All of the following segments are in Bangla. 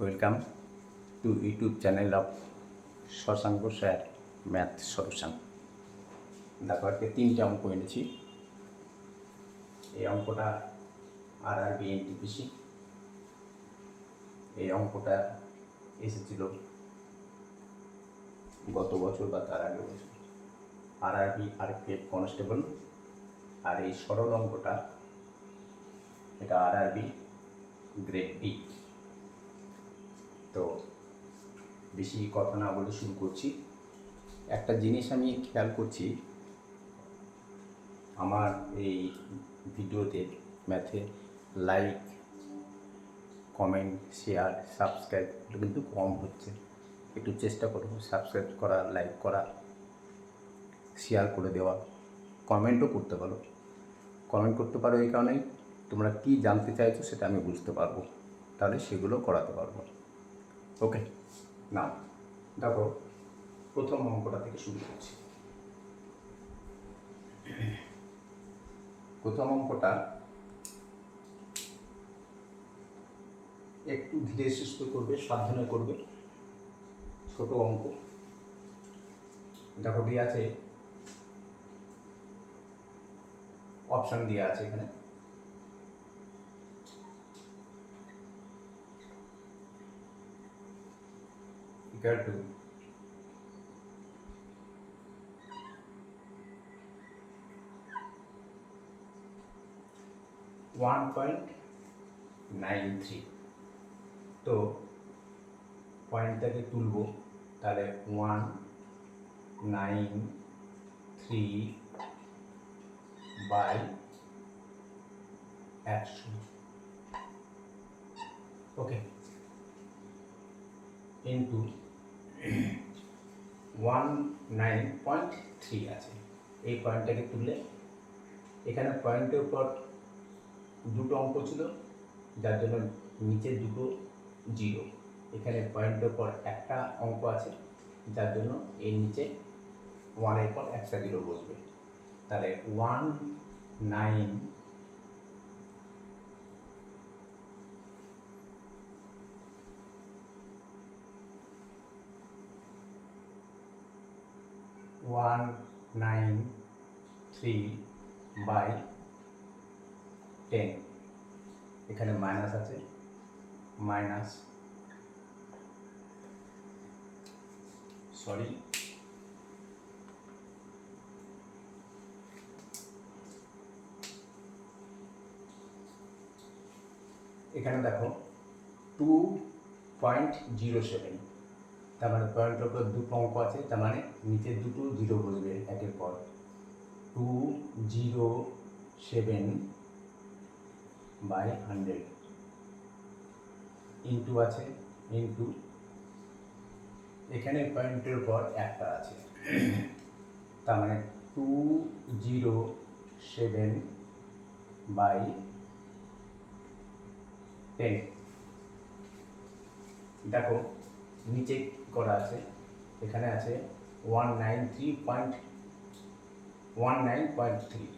Welcome to YouTube channel of Shashank sir math solution. দেখো আজকে 3টে অঙ্ক এনেছি। এই অঙ্কটা আরআরবি এনটিপিসি। এই অঙ্কটা এসেছিল গত বছর বা তার আগের বছর আরআরবি আরপিএফ কনস্টেবল। আর এই সরল অঙ্কটা এটা আরআরবি গ্রেড বি। তো বেশি কথা না বলে শুরু করছি। একটা জিনিস আমি খেয়াল করছি, আমার এই ভিডিওতে ম্যাথে লাইক, কমেন্ট, শেয়ার, সাবস্ক্রাইব কিন্তু কম হচ্ছে। একটু চেষ্টা করো সাবস্ক্রাইব করা, লাইক করা, শেয়ার করে দেওয়া, কমেন্টও করতে পারো। কমেন্ট করতে পারো এই কারণেই তোমরা কী জানতে চাইছো সেটা আমি বুঝতে পারবো, তাহলে সেগুলো করাতে পারবো। ওকে, নাও দেখো প্রথম অঙ্কটা থেকে শুরু করছি। প্রথম অঙ্কটা একটু ধীরে সুস্থে করবে, সাবধানে করবে, ছোট অঙ্ক। দেখো দিয়ে আছে, অপশান দেওয়া আছে এখানে। equal to 1.93। তো পয়েন্টটাকে তুলব, তাহলে 193/100। ওকে, ইন্টু 19.3 আছে। এই পয়েন্টটাকে তুললে এখানে পয়েন্টের উপর দুটো অঙ্ক ছিল, যার জন্য নিচের দুটো জিরো। এখানে পয়েন্টের উপর একটা অঙ্ক আছে, যার জন্য এর নিচে ওয়ানের পর একটা জিরো বসবে। তাহলে 193/10। এখানে মাইনাস আছে, মাইনাস সরি এখানে দেখো 2.07। তার মানে পয়েন্টের উপর দুটো অঙ্ক আছে, তার মানে নিচের দুটো জিরো বসবে একের পর। 207/100 ইন্টু আছে, ইন্টু এখানে পয়েন্টের উপর একটা আছে, তার মানে 207/10। দেখো নিচে করা আছে, এখানে আছে 193.3,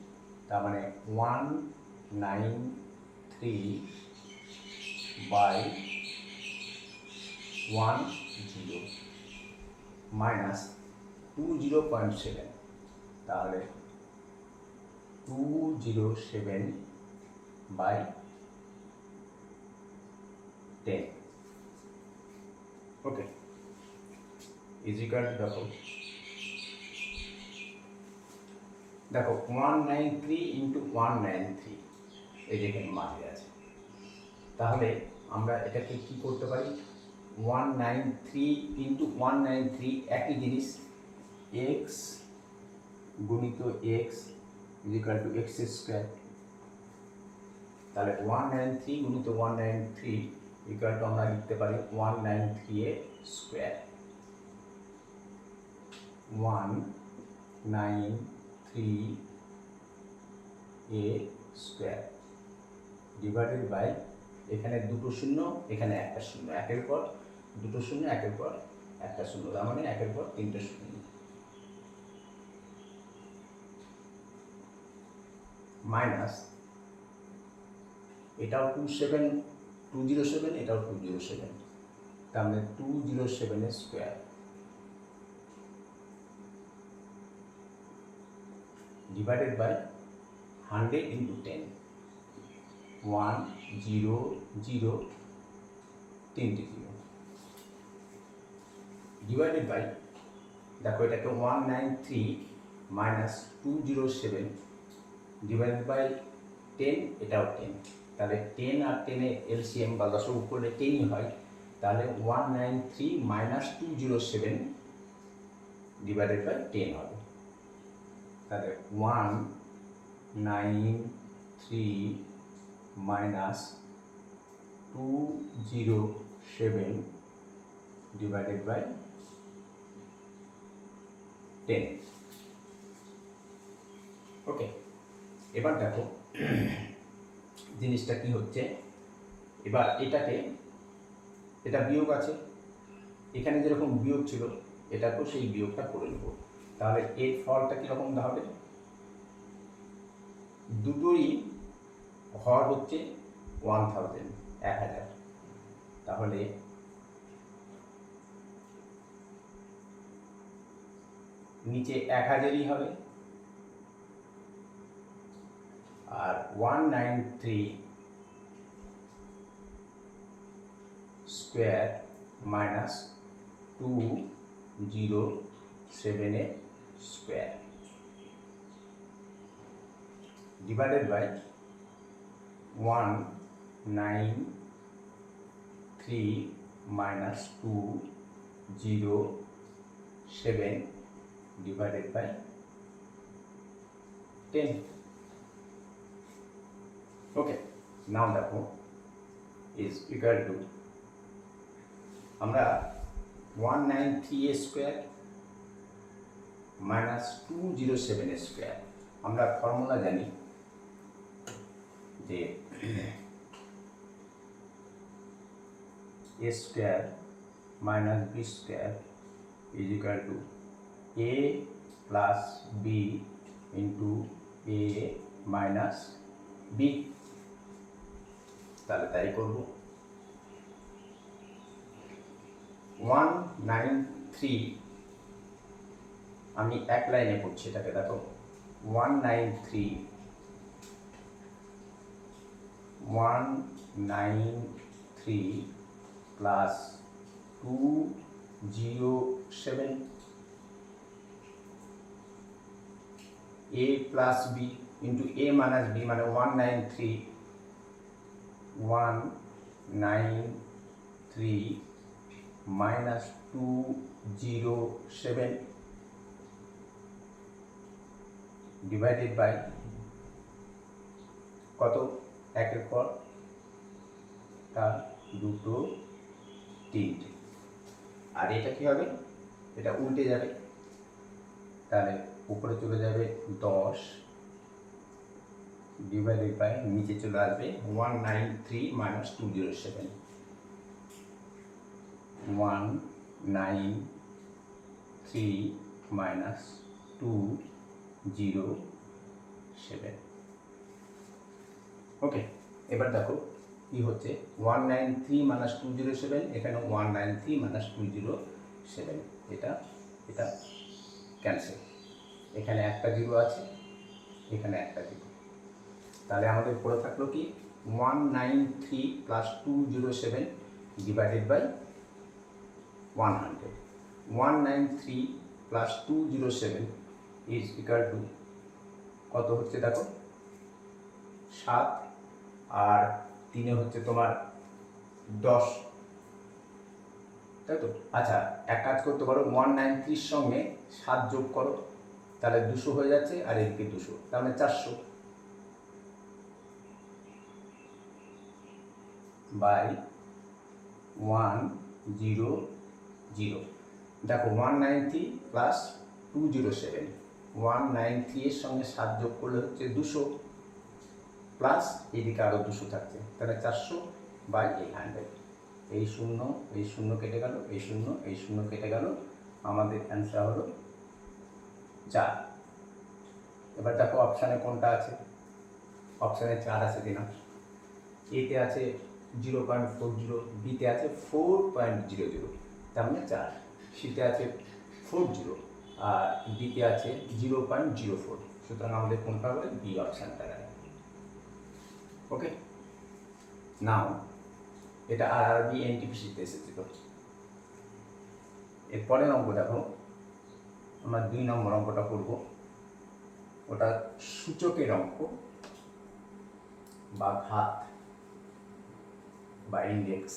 তার মানে 193/10 মাইনাস 20.7, তাহলে 207/10। ওকে, ইজিকাল দেখো 193 ইন্টু 193, এই যেখানে মাঝে আছে। তাহলে আমরা এটাকে কি করতে পারি, 193 ইন্টু 193 একই জিনিস, এক্স গুণিত x is equal to x square. তাহলে 193 গুণিত 193 ইকুয়াল টু আমরা লিখতে পারি 193 স্কোয়ার। 193 স্কোয়ার ডিভাইডেড বাই, এখানে দুটো শূন্য, এখানে একটা শূন্য, একের পর দুটো শূন্য, একের পর একটা শূন্য, তার মানে একের পর তিনটে শূন্য, মাইনাস এটাও 207, এটাও 207, তার মানে 207 এর স্কোয়ার ডিভাইডেড বাই 100 ইন্টু 10 1 0 0 তিনটে 0 ডিভাইডেড বাই, দেখো এটাকে 193 মাইনাস 207 ডিভাইডেড বাই 10, এটাও 10, তাহলে 10 আর 10 এর এলসিএম বা দশক করলে 10ই হয়, তাহলে 193 মাইনাস 207 ডিভাইডেড বাই 10 হবে, তাহলে 193 মাইনাস 207 ডিভাইডেড বাই 10। ওকে, এবার দেখো জিনিসটা কি হচ্ছে। এবার এটা বিয়োগ আছে, এখানে যেরকম বিয়োগ ছিল এটাকেও সেই বিয়োগটা করে নেব। তাহলে এর ফলটা কীরকম হবে, দুটোরই হর হচ্ছে 1000, তাহলে নিচে 1000ই হবে, আর 193 স্কোয়ার মাইনাস 207 এর square divided by 193 minus 207 divided by 10. Okay, now দেখো is equal to, আমরা 193 স্কোয়ার মাইনাস 207 স্কোয়ার, আমরা ফর্মুলা জানি যে a square minus b square is equal to a plus b into a minus b, তাহলে তাই করব। 193 আমি এক লাইনে করছি এটাকে, দেখো 193 plus 207 a plus b into a minus b মানে 193 minus 207 divided by কত, একের পর তার দুটো তিনটে, আর এটা কি হবে, এটা উল্টে যাবে, তাহলে উপরে চলে যাবে 10 ডিভাইডেড বাই নিচে চলে আসবে 193 মাইনাস 207, 193 মাইনাস 207। ওকে, এবার দেখো কি হচ্ছে, 193 মাইনাস 207, এখানে 193 মাইনাস 207, এটা ক্যান্সেল, এখানে একটা 0 আছে, এখানে একটা 0, তাহলে আমাদের পড়ে থাকলো কি 193 plus 207 divided by 100, 193 plus 207 is equal to কত হচ্ছে দেখো 7, আর 3 হচ্ছে তোমার 10, তাই তো। আচ্ছা, এক কাজ করতে পারো, 193 সঙ্গে 7 যোগ করো, তাহলে 200 হয়ে যাচ্ছে, আর এদিকে 200, তার মানে 400 বাই 100। দেখো 193 প্লাস 207, 193 এর সঙ্গে 7 যোগ করলে হচ্ছে 200, প্লাস এদিকে আরও 200 থাকছে, তাহলে 400 বাই 100, এই শূন্য কেটে গেল, এই শূন্য কেটে গেল, আমাদের অ্যান্সার হলো 4। এবার দেখো অপশানে কোনটা আছে, অপশানে 4 আছে কিনা, এতে আছে 0.40, বিতে আছে 4.00, তার মানে 4, সিতে আছে 40 আর ডিতে আছে 0.04, সুতরাং আমাদের কোনটা হবে? বি অপশানটা রাখবে। ওকে, নাও এটা আরআরবি এনটিপিসিতে এসেছিল। এরপরের অঙ্ক দেখো, আমরা 2 নম্বর অঙ্কটা করব। ওটা সূচকের অঙ্ক বা ঘাত বা ইন্ডেক্স।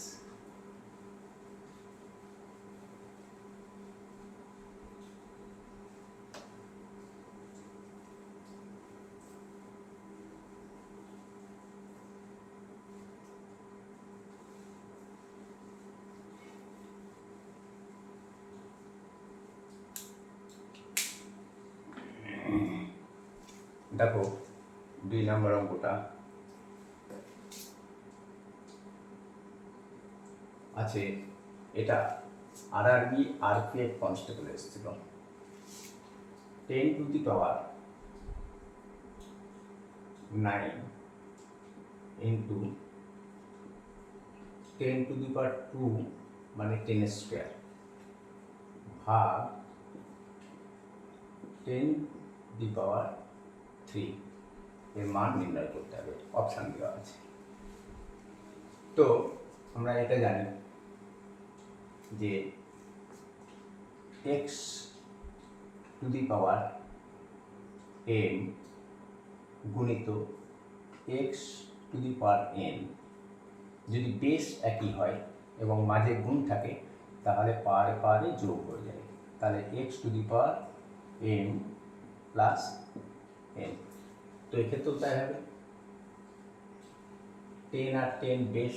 দেখো 2 নম্বর অঙ্কটা আছে, এটা আরআরবি আরপিএফ কনস্টেবল এসেছিল। 10 to the power 9 into 10 to the power 2 মানে 10 স্কোয়ার ভাগ 10 দি পাওয়ার 3 এর মান নির্ণয় করতে হবে। অপশান দেওয়া আছে। তো আমরা এটা জানি যে x two the power m গুণিত x two the power n যদি বেস একই হয় এবং মাঝে গুণ থাকে তাহলে পাওয়ারে পাওয়ারে যোগ হয়ে যায়, তাহলে x two the power m plus n। তো এক্ষেত্রেও তাই হবে, 10 আর 10 বেস,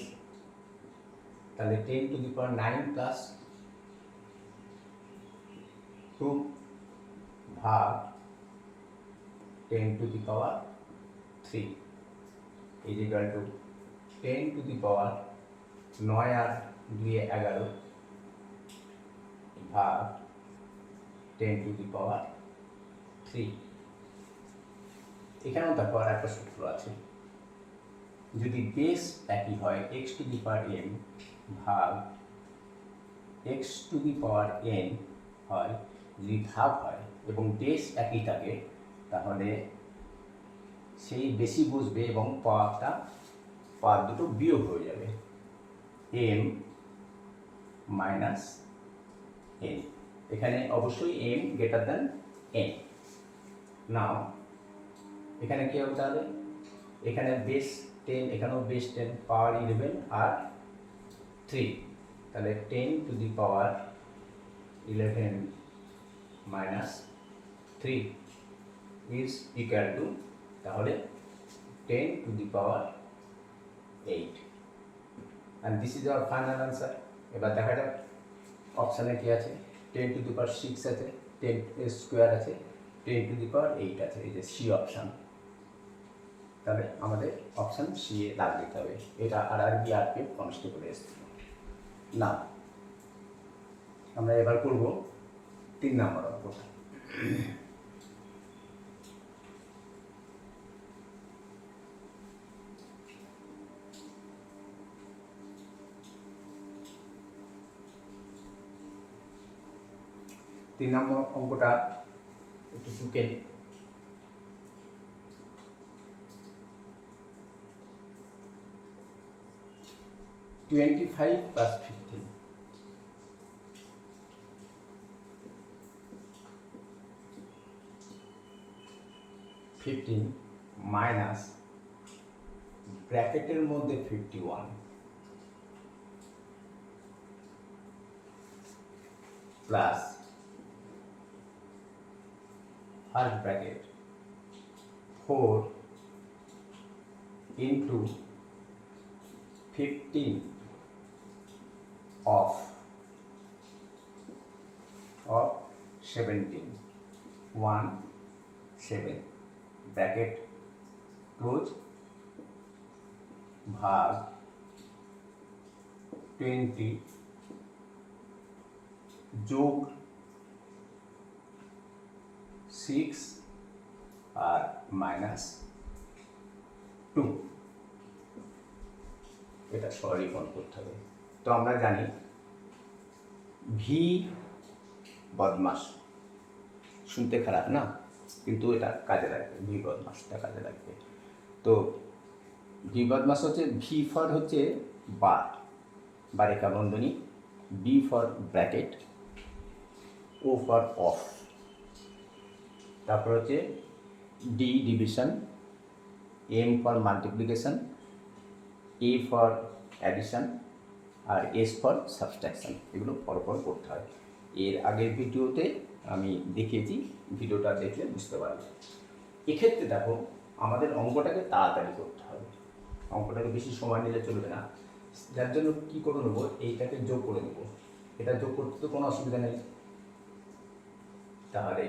তাহলে 10 টু দি পাওয়ার 9 প্লাস 2 ভাগ 10 to the power 3 is equal to 10 to the power 9 আর 2 11 ভাগ 10 টু দি পাওয়ার 3। এখানেও দেখো আর একটা সূত্র আছে, যদি বেস একই হয় x two the power m ভাগ x two the power n হয়, যদি ভাগ হয় এবং বেস একই থাকে তাহলে সেই বেশি বসবে এবং পাওয়ার দুটো বিয়োগ হয়ে যাবে, m মাইনাস n। এখানে অবশ্যই m গ্রেটার দ্যান n। নাও এখানে কি হবে? তাহলে এখানে বেস 10, এখানেও বেস 10, পাওয়ার 11 আর 3, তাহলে 10 to the power 11 minus 3 is equal two, তাহলে 10 to the power 8, and this is our final answer. এবার দেখা যাক অপশানে কি আছে। 10 টু দি পাওয়ার 6 আছে, 10 স্কোয়ার আছে, 10 টু দি পাওয়ার 8 আছে, এই যে সি অপশান। তাহলে আমাদের অপশান সি এ দাগ দিতে হবে। এটা আরআরবি আরপিএফ কনস্টেবল এসেছিল। না, আমরা এবার করব 3 নম্বর অঙ্ক। তিন নম্বর অঙ্কটা একটু টুকে 25 plus 15, 15 মাইনাস ব্র্যাকেটের মধ্যে 51 plus first bracket 4 into 15 of 17, 1 7 bracket close ভাগ 20 যোগ 6 আর মাইনাস 2। এটা সরলীকরণ করতে হবে। তো আমরা জানি ভি বদমাস, শুনতে খারাপ না, কিন্তু এটা কাজে লাগবে, ভি বদমাসটা কাজে লাগবে। তো ভি বদমাস হচ্ছে, ভি ফর হচ্ছে বার, বারেকা বন্ধনী, B for bracket, O for of, তারপর হচ্ছে D division, M for multiplication, A for addition, আর এস ফর সাবস্ট্রাকশন। এগুলো পরপর করতে হয়। এর আগের ভিডিওতে আমি দেখিয়েছি, ভিডিওটা দেখলে বুঝতে পারবে। এক্ষেত্রে দেখো আমাদের অঙ্কটাকে তাড়াতাড়ি করতে হবে, অঙ্কটাকে বেশি সময় নিলে চলবে না। যার জন্য কী করে নেবো, এইটাকে যোগ করে নেবো। এটা যোগ করতে তো কোনো অসুবিধা নেই। তাহলে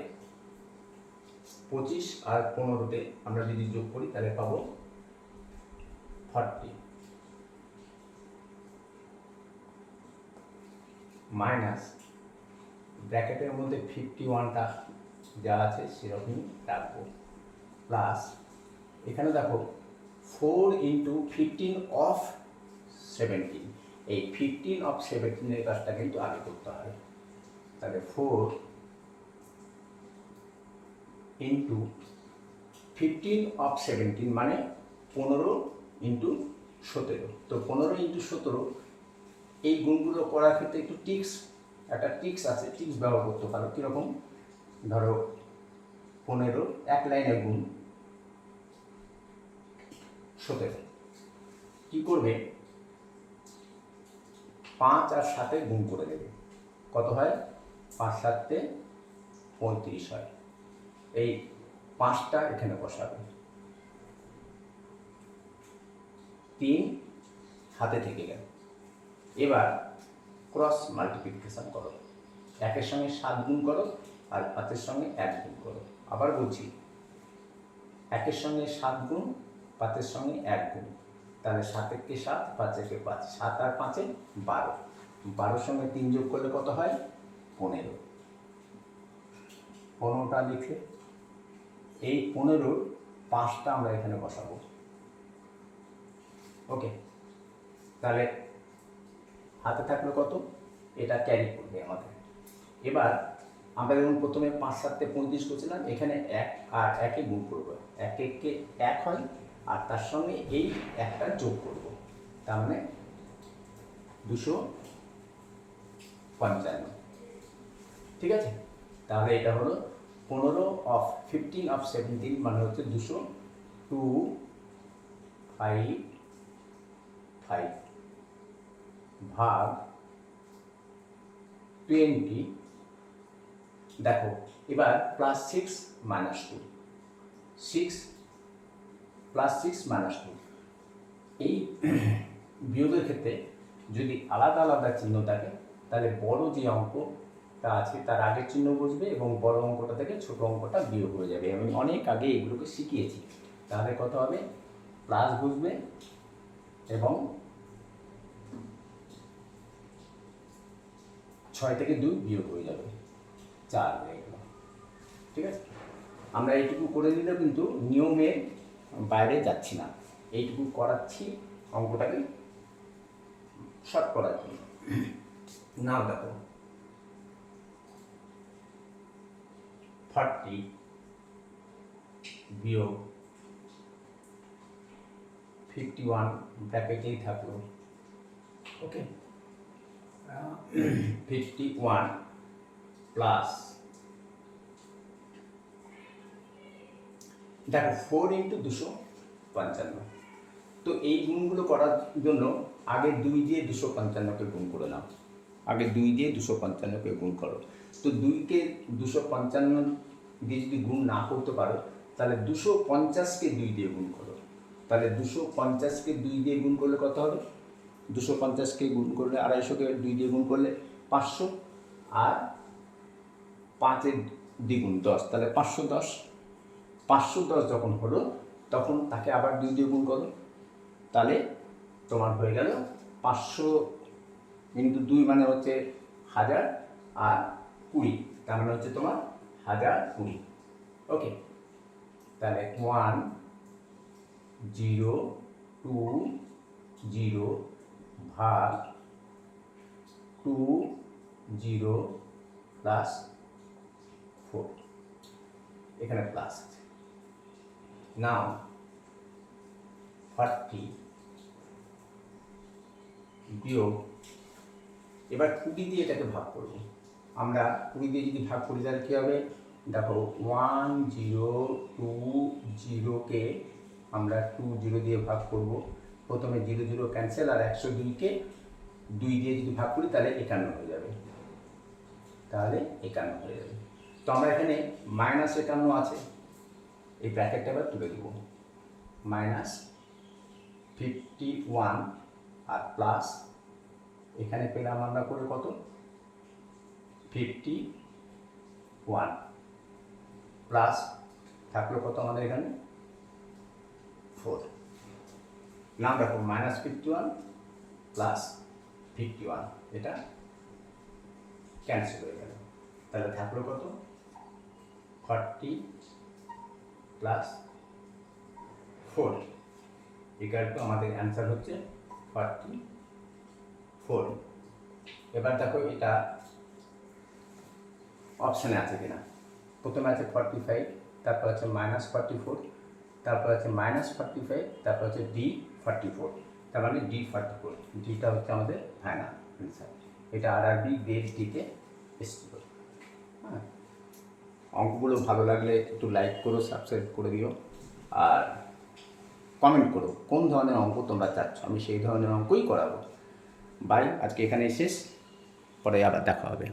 25 আর 15-তে আমরা যদি যোগ করি তাহলে পাবো 40 মাইনাস ব্র্যাকেটের মধ্যে 51টা যা আছে সেরকমই রাখবো, প্লাস এখানে দেখো 4 ইন্টু 15 অফ 17। এই 15 অফ 17-এর কাজটা কিন্তু আগে করতে হয়। তাহলে 4 ইন্টু 15 অফ 17 মানে 15 ইন্টু 17। তো 15 ইন্টু 17, এই গুণগুলো করার ক্ষেত্রে একটু একটা টিক্স আছে, টিক্স ব্যবহার করতে পারো। কীরকম, ধরো 15 এক লাইনে গুণ 17, কী করবে, 5 আর 7 গুণ করে দেবে, কত হয়, 5 7 35 হয়। এই 5টা এখানে বসাবে, 3 হাতে থেকে গেল। এবার ক্রস মাল্টিপ্লিকেশন করো, 1-এর সঙ্গে 7 গুণ করো আর 5-এর সঙ্গে 1 গুণ করো। আবার বলছি, 1-এর সঙ্গে 7 গুণ, 5-এর সঙ্গে 1 গুণ, তাহলে 7-একে 7, 5-একে 5, 7 আর 5-এ 12, 12-র সঙ্গে 3 যোগ করলে কত হয়, 15। 15টা লিখে এই 15-র 5টা আমরা এখানে বসাবো। ওকে, তাহলে হাতে থাকলো কত, এটা ক্যারি করবে আমাদের। এবার আমরা যেমন প্রথমে 5 7 35 করছিলাম, এখানে 1 আর 1-এ গুণ করবো, 1-একে 1 হয় আর তার সঙ্গে এই 1টা যোগ করব, তার মানে 255। ঠিক আছে, তাহলে এটা হলো 15 অফ 15 অফ 17 মানে হচ্ছে 255 ভাগ 20। দেখো এবার প্লাস 6 মাইনাস 2, 6 প্লাস 6 মাইনাস 2, এই বিয়োগের ক্ষেত্রে যদি আলাদা আলাদা চিহ্ন থাকে তাহলে বড় যে অঙ্কটা আছে তার আগের চিহ্ন বসবে এবং বড় অঙ্কটা থেকে ছোট অঙ্কটা বিয়োগ হয়ে যাবে। আমি অনেক আগে এগুলোকে শিখিয়েছি। তাহলে কত হবে, প্লাস বসবে এবং 6 থেকে 2 বিয়োগ হয়ে যাবে, 4 হয়ে গেল। ঠিক আছে, আমরা এইটুকু করে নিলে কিন্তু নিয়মের বাইরে যাচ্ছি না, এইটুকু করাচ্ছি অঙ্কটাকে শর্ট করার জন্য। নাও দেখো 40 বিয়োগ 51 ব্র্যাকেটেই থাকলো। ওকে, 51 প্লাস, দেখো 4 ইন্টু 255। তো এই গুণগুলো করার জন্য আগে 2 দিয়ে 255-কে গুণ করে নাও, আগে 2 দিয়ে 255-কে গুণ করো। তো 2-কে 255 দিয়ে যদি গুণ না করতে পারো তাহলে 250-কে 2 দিয়ে গুণ করো। তাহলে 250-কে 2 দিয়ে গুণ করলে কত হবে, 250-কে গুণ করলে 250-কে 2 দিয়ে গুণ করলে 500, আর 5-এর দ্বিগুণ 10, তাহলে 510। 510 যখন হলো তখন তাকে আবার 2 দিয়ে গুণ করো, তাহলে তোমার হয়ে গেল 500 ইন্টু 2 মানে হচ্ছে 1000 আর 20, তার মানে হচ্ছে তোমার 1020। ওকে, তাহলে 1 0 2 0 ভাগ 2 0 প্লাস 4, এখানে প্লাস আছে। নাও 40 বিয়োগ, এবার 20 দিয়ে এটাকে ভাগ করব। আমরা 20 দিয়ে যদি ভাগ করি তাহলে কী হবে? দেখো 1 0 2 0কে আমরা 2 0 দিয়ে ভাগ করব। প্রথমে 0 0 ক্যান্সেল, আর 102কে 2 দিয়ে যদি ভাগ করি তাহলে 51 হয়ে যাবে, তাহলে 51 হয়ে যাবে। তো আমরা এখানে -51 আছে, এই ব্র্যাকেটটা এবার তুলে দেব। -51 আর প্লাস এখানে পেলাম আমরা করে কত? 51 প্লাস থাকলো কত আমাদের এখানে? 4। নাম দেখো -51 প্লাস 51, এটা ক্যান্সেল হয়ে গেল। তাহলে থাকলো কত? 40 প্লাস 4 ইকুয়াল টু আমাদের অ্যান্সার হচ্ছে 44। এবার দেখো এটা অপশানে আছে কিনা। প্রথমে আছে 45, তারপর আছে -44, তারপর আছে -45, তারপর আছে D44, তার মানে D44, ডিটা হচ্ছে আমাদের ফাইনাল অ্যান্সার। এটা RRB গ্রেড ডিতে এসেছিল। হ্যাঁ, অঙ্কগুলো ভালো লাগলে একটু লাইক করো, সাবস্ক্রাইব করে দিও, আর কমেন্ট করো কোন ধরনের অঙ্ক তোমরা চাচ্ছ, আমি সেই ধরনের অঙ্কই করাবো। বাই, আজকে এখানে শেষ, পরে আবার দেখা হবে।